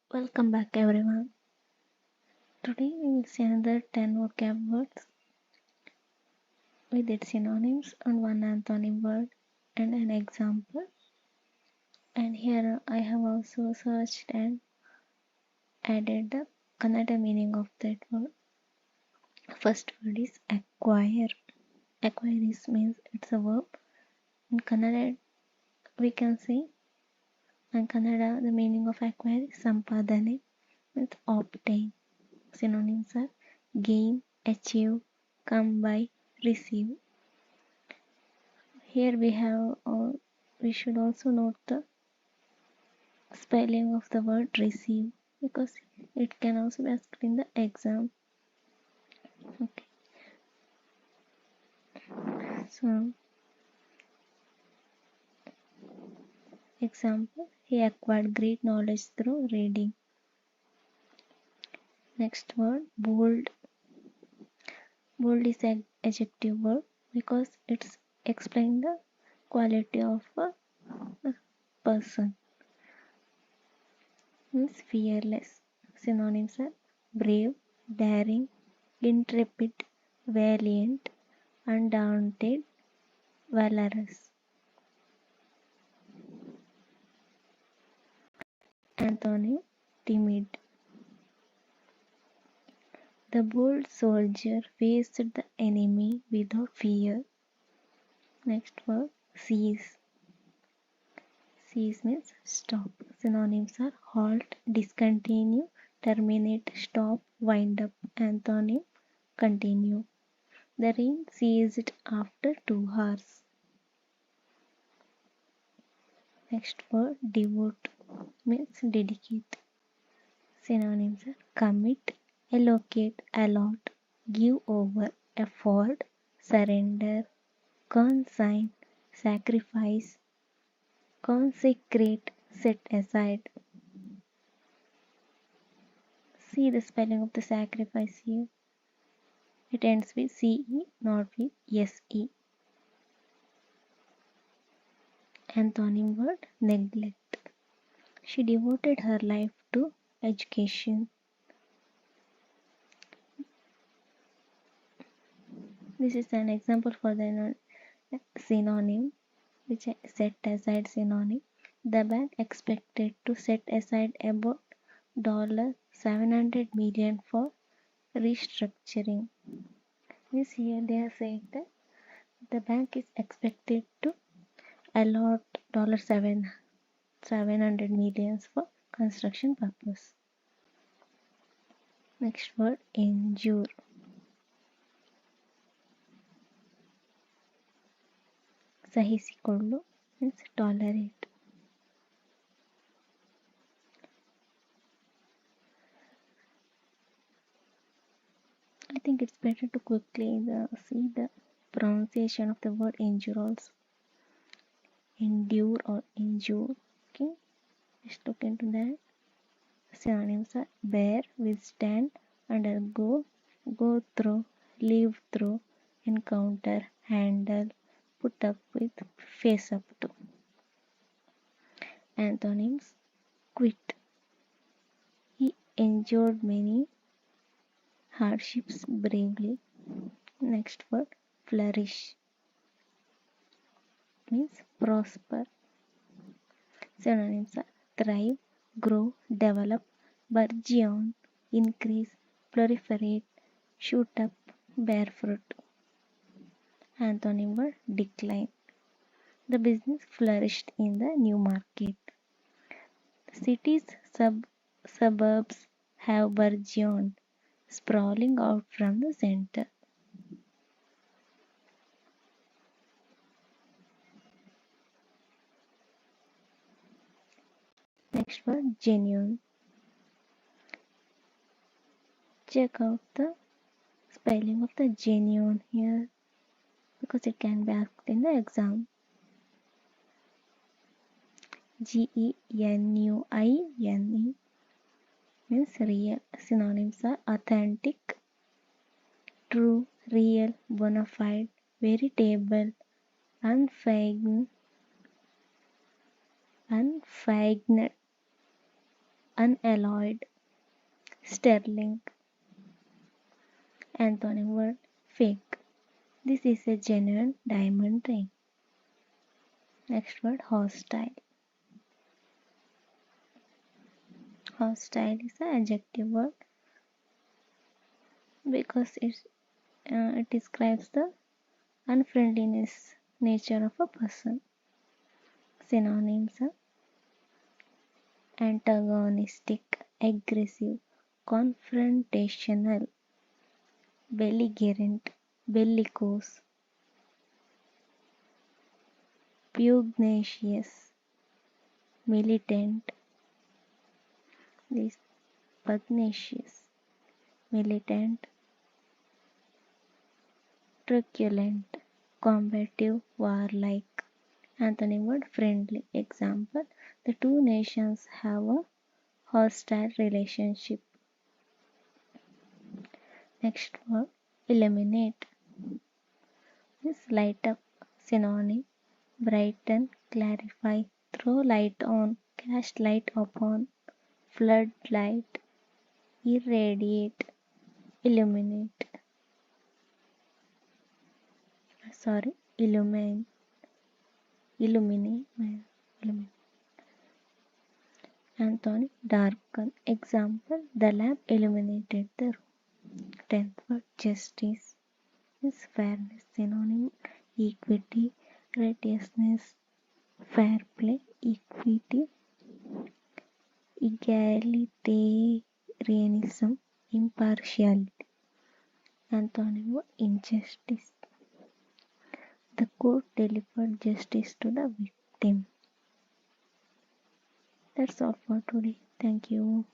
Welcome back everyone. Today we will see another 10 vocab words with its synonyms and one antonym word and an example. And here I have also searched and added the Kannada meaning of that word. First word is acquire. Acquire means it's a verb. In Kannada we can say in Kannada the meaning of acquire is sampadane means obtain. Synonyms are gain, achieve, come by, receive. Here we should also note the spelling of the word receive because it can also be asked in the exam. Okay. So, example, he acquired great knowledge through reading. Next word, bold. Bold is an adjective word because it's explain the quality of a person. Means fearless. Synonyms are brave, daring, intrepid, valiant, undaunted, valorous. Antonym, timid. The bold soldier faced the enemy without fear. Next word, cease. Cease means stop. Synonyms are halt, discontinue, terminate, stop, wind up. Antonym, continue. The rain ceased after 2 hours. Next word, devote means dedicate. Synonyms are commit, allocate, allot, give over, afford, surrender, consign, sacrifice, consecrate, set aside. See the spelling of the sacrifice here. It ends with CE, not with SE. Antonym word, neglect. She devoted her life to education. This is an example for the synonym, which I set aside synonym. The bank expected to set aside about $700 million for restructuring. Means here they are saying that the bank is expected to allot $700 million for construction purpose. Next word, endure. ಸಹಿಸಿಕೊಳ್ಳು means tolerate. I think it's better to quickly see the pronunciation of the word endure also. Endure or endure. Okay, let's look into that. Synonyms are bear, withstand, undergo, go through, live through, encounter, handle, put up with, face up to. Antonyms, quit. He endured many hardships bravely. Next word, flourish means prosper. Synonyms are thrive, grow, develop, burgeon, increase, proliferate, shoot up, bear fruit. Antonym word, decline. The business flourished in the new market. Cities, suburbs have burgeoned, sprawling out from the center. Next word, genuine. Check out the spelling of the genuine here because it can be asked in the exam. Genuine means real. Synonyms are authentic, true, real, bona fide, veritable, unfeigned, unalloyed. Sterling. Antonym word fake. This is a genuine diamond ring. Next word hostile. Hostile is an adjective word because it describes the unfriendliness nature of a person. Synonyms are antagonistic, aggressive, confrontational, belligerent, bellicose, pugnacious, militant, this pugnacious, militant, truculent, combative, warlike. Antonym word friendly. Example: the two nations have a hostile relationship. Next word illuminate. This light up. Synonym brighten, clarify, throw light on, cast light upon, flood light, irradiate, illuminate. Sorry, illuminate. Illuminate. Anthony darken. Example: the lamp illuminated the room. 10th word justice is fairness. Synonym equity, righteousness, fair play, equity, egalitarianism, impartiality. Antonym injustice. The court delivered justice to the victim. That's all for today. Thank you.